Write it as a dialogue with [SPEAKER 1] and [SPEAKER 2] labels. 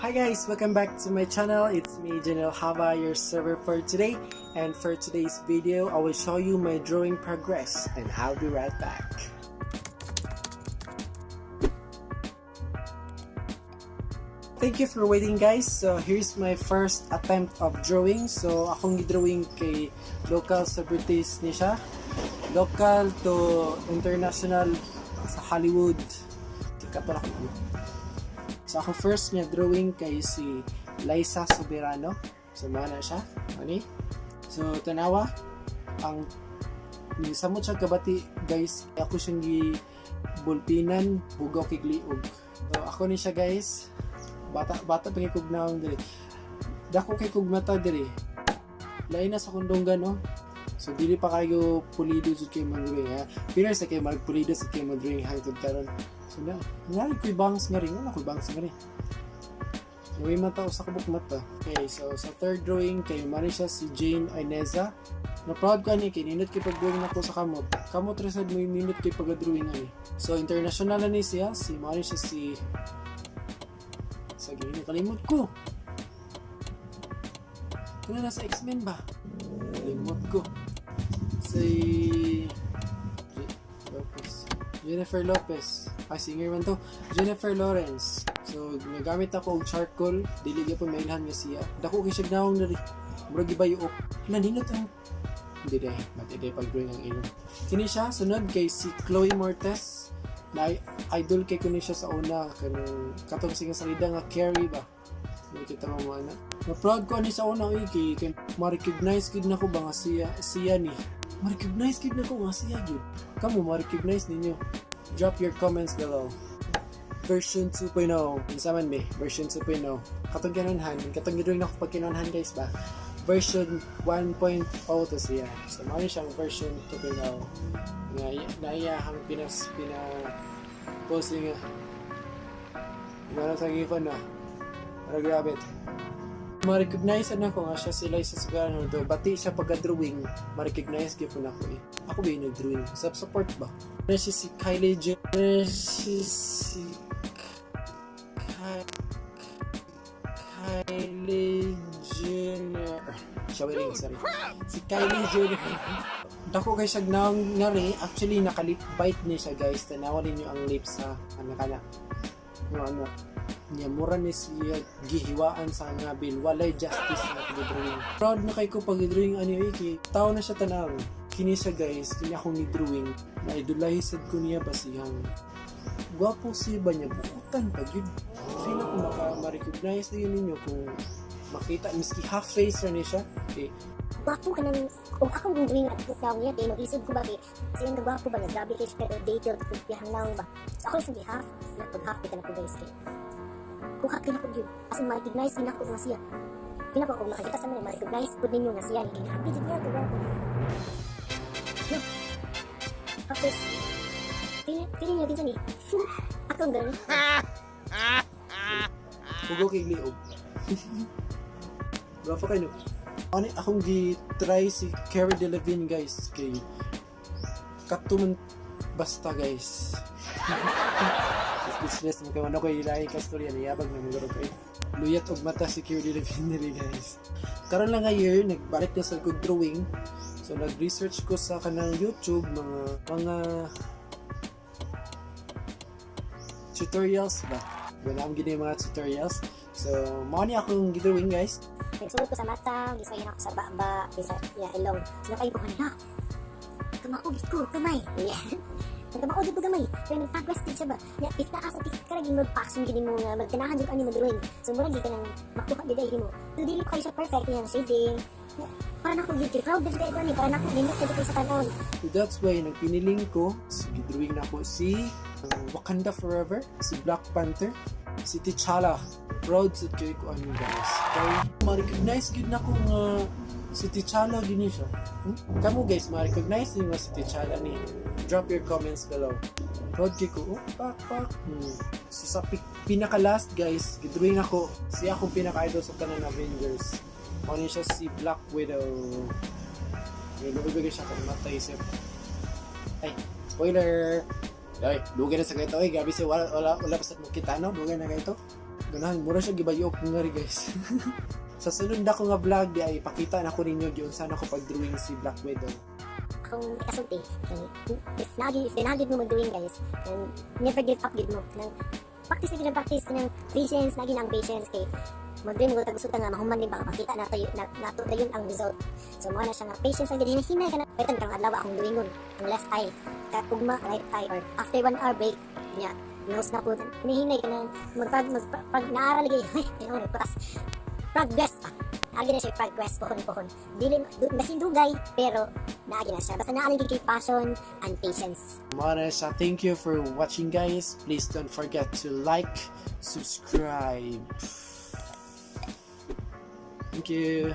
[SPEAKER 1] Hi guys, welcome back to my channel. It's me, Janel, your server for today. And for today's video, I will show you my drawing progress and I'll be right back. Thank you for waiting guys. So here's my first attempt of drawing. So akong gidrawing kay local celebrities ni siya. Local to international sa Hollywood. Tika pa ako. So ako first niya drawing kay si Liza Soberano. So mana siya. Ani? So tanawa ang samot siya kabati guys. Ako siyang gibulpinan bugaw kay gliog. So ako ni siya guys. Bata pangikog na akong diri. Dako kay kog mata diri. Lain na sa kundunggan no. So dili pa kayo pulido sa kay mag-drawing ha. Pero sa kay magpulido sa kay mag-drawing hangtod karon. So na, nga ko'y bangs nga rin. Wala ko'y bangs nga rin. May mata o sa kabuk mata. Okay, so sa third drawing kay mani siya si Jane Ineza. Na-proud ko ani kay nindot kay pag-drawing nako sa kamot. Kamot resad mo yung nindot kay pag-drawing ani. So international na ni siya. Si mani siya si sige, nakalimot ko. Kaya nasa X-Men ba? Nakalimot ko. Si Jennifer Lopez. Ay, singer man to. Jennifer Lawrence. So, nagamit ako og charcoal. Dili gyud po mainhan nga siya. Dako kay siya gnawong diri. Murag gibayuok. Naninot ang hindi dai. Matay pag-drawing ang ilo. Kini siya sunod kay si Chloe Mortez. Na idol kay kuno siya sa una kanang katong singa salida nga Carrie ba. Nakita mo ana. Na proud ko ani sa una kay ma-recognize gid nako ba nga siya ni. Ma-recognize gid nako nga siya gid. Kamo ma-recognize ninyo. Drop your comments below. Version 2.0. Insa man be? Version 2.0. Katong kinanhan, katong gidrawing nako pag kinanhan guys ba. Version 1.0 to siya. So mao siyang version 2.0. Nga naiyahang pina posting nga. Inara sa gikon na. Para grabe. Ma-recognize na ko nga siya si Liza Soberano do. Bati siya pagka-drawing. Ma-recognize gyud na ko eh. Ako ba yung nag-drawing? Support ba? Na siya si Kylie Jenner. Kylie Jenner. Sorry. Si Kylie Jenner. Dako kay siya gnawang nga rin. Actually, nakalip bite niya siya guys. Tanawa ninyo ang lips sa anak-anak. Ano. Niya mura ni siya gihiwaan sa nga bil. Walay justice na pag-drawing. Proud na kay ko pag-drawing ano iki. Tao na siya tanaw. Kini siya guys. Kini akong ni-drawing. Na idolahisad ko niya basihang. Gwapo siya ba niya? Bukutan pag yun. Feel ako ma-recognize na yun ninyo kung makita. Miski half face na niya siya. Okay.
[SPEAKER 2] Gwapo ka nang, kung akong gundwing at putaw niya, kaya mag-isod ko ba, siyang gwapo ba niya, grabe kayo siya, pero detailed at putihang naong ba. So ako yung half, nagpag-half kita na ko guys, kaya. Kung half din ako yun, kasi ma-recognize din ako nga siya. Kung ako, kung nakikita sa mga, ma-recognize po ninyo nga siya, hindi happy din niya, gwapo. No. Half face. Feeling niya din siya ni, akong gano'n.
[SPEAKER 1] Hugo kay Liog. Gwapo kayo no? Ano akong gi-try si Cara Delevingne guys kay katuman basta guys. Speechless mo kay ano ko ilahi ka storya niya bag na magaro kay luyat og mata si Cara Delevingne diri guys. Karon lang nga year nagbalik na sa kog drawing. So nag-research ko sa kanang YouTube mga tutorials ba. Wala akong gina mga tutorials. So mao ni akong gidrawing guys.
[SPEAKER 2] Nagsulod ko sa mata, gisayin ako sa baba, sa ilong. So nakayo ko kanina. Kamaog ko, kamay. Nagkamaog ko gamay. Pero nag-progress din siya ba? If naasa karaging mag-action gini mo nga, magtanahan dyan ka ni mag-drawing. So mura di ka nang makuha di dahil mo. So dili ko kayo siya perfect yung shading. Para na ko guilty. Proud din kayo ni. Para na ko nindot kayo sa tanawin.
[SPEAKER 1] So that's why nagpiniling ko. So gidrawing na ko si Wakanda Forever, si Black Panther, si T'Challa. Proud sa kayo ko ano guys. Kaya ma-recognize gid na ko nga si T'Challa gini siya. Kamu guys, ma-recognize niyo si T'Challa ni. Drop your comments below. Proud kay ko. Pak. So sa pinaka-last guys, gidrawing ako. Siya akong pinaka-idol sa tanan Avengers. Ano siya si Black Widow. May nabibigay siya kung matay siya. Ay, spoiler! Ay, dugay na sa kayo ito. Ay, gabi siya, wala pa sa makita, no? Dugay na kayo ito. Ganahan, mura siya gibayok nga rin guys. Sa sunod na ko nga vlog, di ay pakita na ko ninyo yun saan ako pag-drawing si Black Widow.
[SPEAKER 2] Akong kasulti, if dinagid mo mag-drawing guys, then never give up gid mo. Practice na practice ng patience, naging ang patience kay mag-drawing mo tagusutan nga mahuman din baka pakita nato yun ang result. So mga na siya nga patience ang gid hinay ka na. Pwede kang adlaw akong drawingon ang left eye, katugma right eye or after 1 hour break niya. Nose na po, hinihinay ka na pag naaral lagi, progress pa. Agi na siya progress, pohon. Basin dugay, pero naagi na siya. Basta naalig kay passion and patience.
[SPEAKER 1] Mga na siya, thank you for watching guys. Please don't forget to like, subscribe. Thank you.